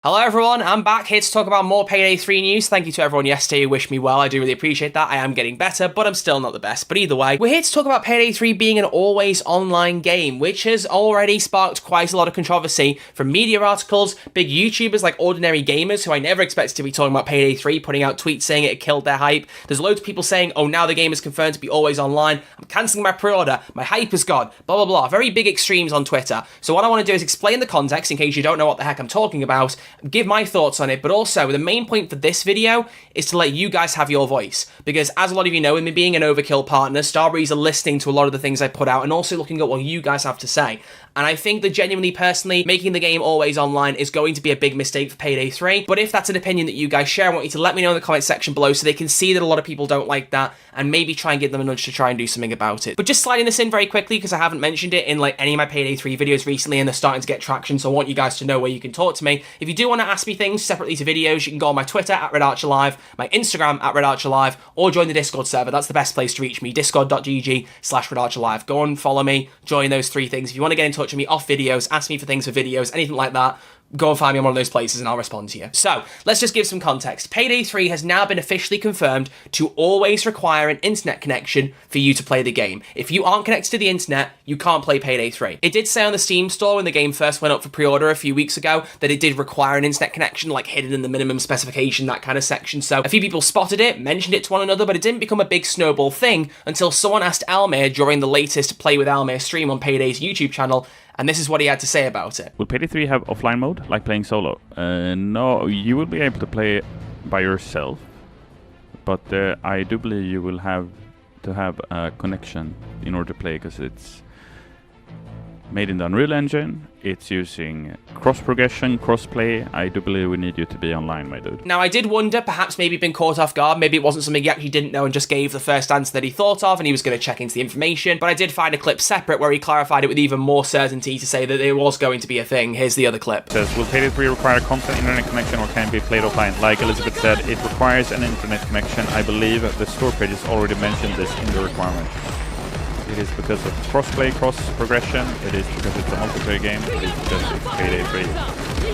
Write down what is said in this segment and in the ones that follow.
Hello everyone, I'm back here to talk about more Payday 3 news. Thank you to everyone yesterday who wished me well, I do really appreciate that. I am getting better, but I'm still not the best. But either way, we're here to talk about Payday 3 being an always online game, which has already sparked quite a lot of controversy from media articles, big YouTubers like Ordinary Gamers, who I never expected to be talking about Payday 3, putting out tweets saying it killed their hype. There's loads of people saying, oh, now the game is confirmed to be always online, I'm cancelling my pre-order, my hype is gone, blah, blah, blah. Very big extremes on Twitter. So what I want to do is explain the context, in case you don't know what the heck I'm talking about, give my thoughts on it, but also the main point for this video is to let you guys have your voice, because as a lot of you know, with me being an Overkill partner, Starbreeze are listening to a lot of the things I put out and also looking at what you guys have to say. And I think that genuinely, personally, making the game always online is going to be a big mistake for Payday 3. But if that's an opinion that you guys share, I want you to let me know in the comment section below so they can see that a lot of people don't like that and maybe try and give them a nudge to try and do something about it. But just sliding this in very quickly, because I haven't mentioned it in like any of my Payday 3 videos recently and they're starting to get traction, so I want you guys to know where you can talk to me. If you do want to ask me things separately to videos, you can go on my Twitter at RedArcherLive, my Instagram at RedArcherLive, or join the Discord server. That's the best place to reach me, discord.gg/RedArcherLive. Go and follow me, join those three things. If you want to get in touch with me off videos, ask me for things for videos, anything like that, go and find me on one of those places and I'll respond to you. So, let's just give some context. Payday 3 has now been officially confirmed to always require an internet connection for you to play the game. If you aren't connected to the internet, you can't play Payday 3. It did say on the Steam store when the game first went up for pre-order a few weeks ago that it did require an internet connection, like hidden in the minimum specification, that kind of section. So, a few people spotted it, mentioned it to one another, but it didn't become a big snowball thing until someone asked Almir during the latest Play with Almir stream on Payday's YouTube channel, and this is what he had to say about it. Will Payday 3 have offline mode, like playing solo? No, you will be able to play by yourself, but I do believe you will have to have a connection in order to play, because it's made in the Unreal Engine, it's using cross-progression, cross-play. I do believe we need you to be online, my dude. Now, I did wonder, perhaps maybe been caught off guard, maybe it wasn't something he actually didn't know and just gave the first answer that he thought of and he was going to check into the information, but I did find a clip separate where he clarified it with even more certainty to say that it was going to be a thing. Here's the other clip. It says, will Payday 3 require constant internet connection or can it be played offline? Like Elizabeth said, it requires an internet connection. I believe the store pages already mentioned this in the requirement. It is because of crossplay, cross-progression, it is because it's a multiplayer game, it is because it's Payday 3.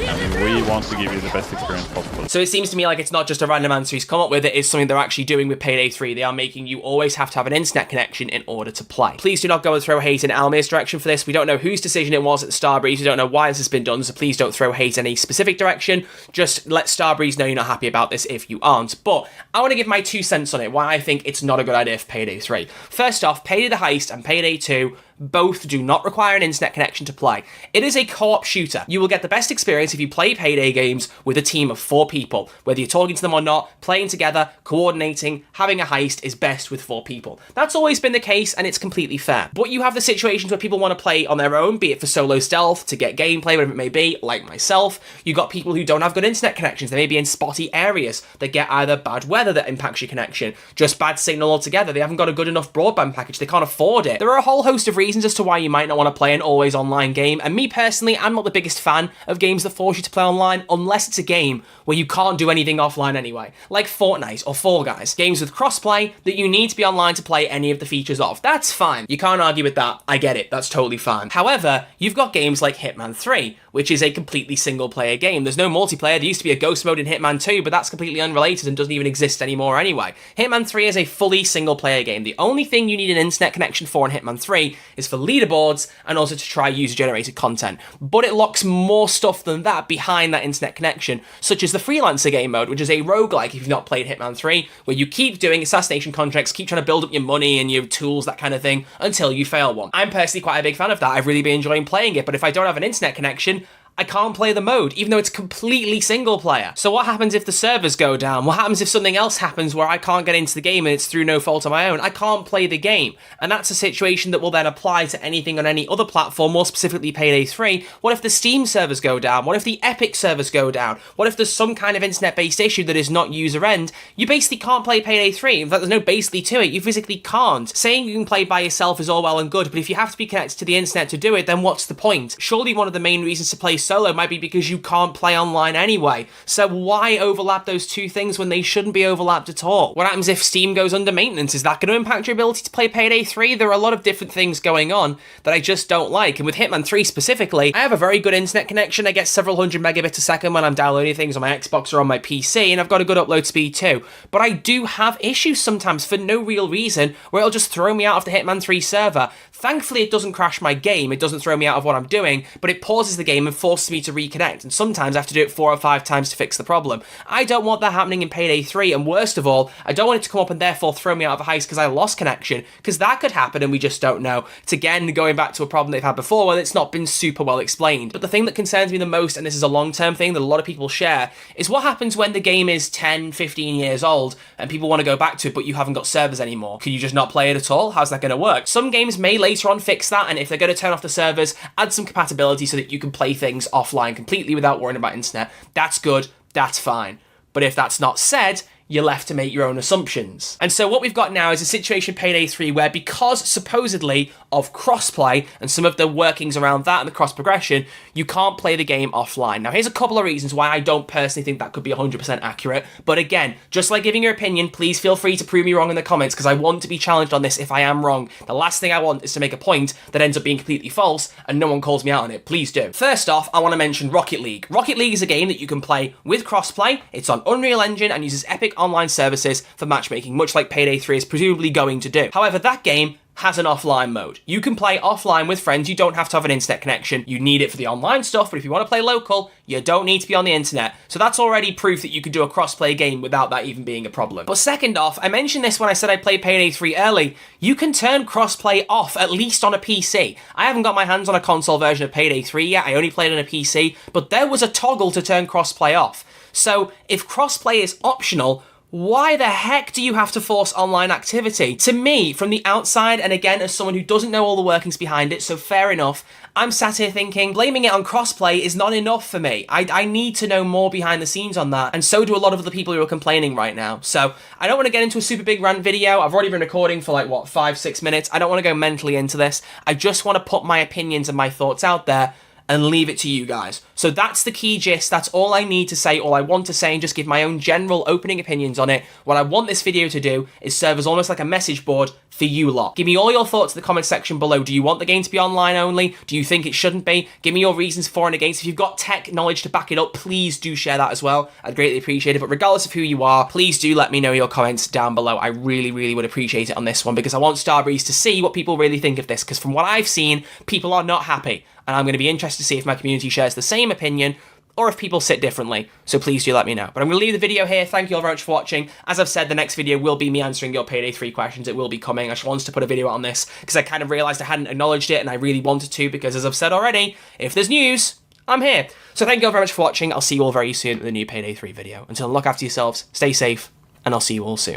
And we want to give you the best experience possible. So it seems to me like it's not just a random answer he's come up with, it is something they're actually doing with Payday 3. They are making you always have to have an internet connection in order to play. Please do not go and throw hate in Almir's direction for this. We don't know whose decision it was at Starbreeze, we don't know why this has been done, so please don't throw hate in any specific direction. Just let Starbreeze know you're not happy about this if you aren't. But I want to give my 2 cents on it, why I think it's not a good idea for Payday 3. First off, Payday the Heist and Payday 2 both do not require an internet connection to play. It is a co-op shooter. You will get the best experience if you play Payday games with a team of 4 people. Whether you're talking to them or not, playing together, coordinating, having a heist is best with 4 people. That's always been the case and it's completely fair. But you have the situations where people want to play on their own, be it for solo stealth, to get gameplay, whatever it may be, like myself. You've got people who don't have good internet connections. They may be in spotty areas. They get either bad weather that impacts your connection, just bad signal altogether. They haven't got a good enough broadband package. They can't afford it. There are a whole host of reasons as to why you might not want to play an always online game, and me personally, I'm not the biggest fan of games that force you to play online unless it's a game where you can't do anything offline anyway, like Fortnite or Fall Guys, games with crossplay that you need to be online to play any of the features of. That's fine. You can't argue with that. I get it. That's totally fine. However, you've got games like Hitman 3, which is a completely single-player game. There's no multiplayer. There used to be a ghost mode in Hitman 2, but that's completely unrelated and doesn't even exist anymore anyway. Hitman 3 is a fully single-player game. The only thing you need an internet connection for in Hitman 3 is for leaderboards and also to try user-generated content. But it locks more stuff than that behind that internet connection, such as the Freelancer game mode, which is a roguelike if you've not played Hitman 3, where you keep doing assassination contracts, keep trying to build up your money and your tools, that kind of thing, until you fail one. I'm personally quite a big fan of that. I've really been enjoying playing it, but if I don't have an internet connection, I can't play the mode, even though it's completely single player. So what happens if the servers go down? What happens if something else happens where I can't get into the game and it's through no fault of my own? I can't play the game. And that's a situation that will then apply to anything on any other platform, more specifically Payday 3. What if the Steam servers go down? What if the Epic servers go down? What if there's some kind of internet-based issue that is not user-end? You basically can't play Payday 3. In fact, there's no basically to it. You physically can't. Saying you can play by yourself is all well and good, but if you have to be connected to the internet to do it, then what's the point? Surely one of the main reasons to play solo might be because you can't play online anyway. So why overlap those two things when they shouldn't be overlapped at all? What happens if Steam goes under maintenance? Is that going to impact your ability to play Payday 3? There are a lot of different things going on that I just don't like. And with Hitman 3 specifically, I have a very good internet connection. I get several hundred megabits a second when I'm downloading things on my Xbox or on my PC, and I've got a good upload speed too. But I do have issues sometimes for no real reason where it'll just throw me out of the Hitman 3 server. Thankfully, it doesn't crash my game. It doesn't throw me out of what I'm doing, but it pauses the game and forces me to reconnect. And sometimes I have to do it 4 or 5 times to fix the problem. I don't want that happening in Payday 3. And worst of all, I don't want it to come up and therefore throw me out of a heist because I lost connection, because that could happen and we just don't know. It's again going back to a problem they've had before when it's not been super well explained. But the thing that concerns me the most, and this is a long-term thing that a lot of people share, is what happens when the game is 10, 15 years old and people want to go back to it, but you haven't got servers anymore. Can you just not play it at all? How's that going to work? Some games may later on fix that, and if they're going to turn off the servers, add some compatibility so that you can play things offline completely without worrying about internet. That's good, that's fine. But if that's not said, you're left to make your own assumptions. And so what we've got now is a situation Payday 3 where, because supposedly of crossplay and some of the workings around that and the cross progression, you can't play the game offline. Now here's a couple of reasons why I don't personally think that could be 100% accurate, but again, just like giving your opinion, please feel free to prove me wrong in the comments, because I want to be challenged on this if I am wrong. The last thing I want is to make a point that ends up being completely false and no one calls me out on it. Please do. First off, I want to mention Rocket League. Rocket League is a game that you can play with crossplay. It's on Unreal Engine and uses Epic online services for matchmaking, much like Payday 3 is presumably going to do. However, that game has an offline mode. You can play offline with friends. You don't have to have an internet connection. You need it for the online stuff, but if you want to play local, you don't need to be on the internet. So that's already proof that you could do a cross-play game without that even being a problem. But second off, I mentioned this when I said I played Payday 3 early, you can turn cross-play off, at least on a PC. I haven't got my hands on a console version of Payday 3 yet. I only played on a PC, but there was a toggle to turn cross-play off. So if cross-play is optional, why the heck do you have to force online activity? To me, from the outside, and again, as someone who doesn't know all the workings behind it, so fair enough, I'm sat here thinking, blaming it on crossplay is not enough for me. I need to know more behind the scenes on that, and so do a lot of the people who are complaining right now. So, I don't want to get into a super big rant video. I've already been recording for like, 5-6 minutes. I don't want to go mentally into this. I just want to put my opinions and my thoughts out there and leave it to you guys. So that's the key gist. That's all I need to say, all I want to say, and just give my own general opening opinions on it. What I want this video to do is serve as almost like a message board for you lot. Give me all your thoughts in the comment section below. Do you want the game to be online only? Do you think it shouldn't be? Give me your reasons for and against. If you've got tech knowledge to back it up, please do share that as well. I'd greatly appreciate it. But regardless of who you are, please do let me know your comments down below. I really, really would appreciate it on this one, because I want Starbreeze to see what people really think of this, because from what I've seen, people are not happy. And I'm going to be interested to see if my community shares the same opinion or if people sit differently. So please do let me know. But I'm going to leave the video here. Thank you all very much for watching. As I've said, the next video will be me answering your Payday 3 questions. It will be coming. I just wanted to put a video on this because I kind of realised I hadn't acknowledged it, and I really wanted to, because as I've said already, if there's news, I'm here. So thank you all very much for watching. I'll see you all very soon in the new Payday 3 video. Until then, look after yourselves, stay safe, and I'll see you all soon.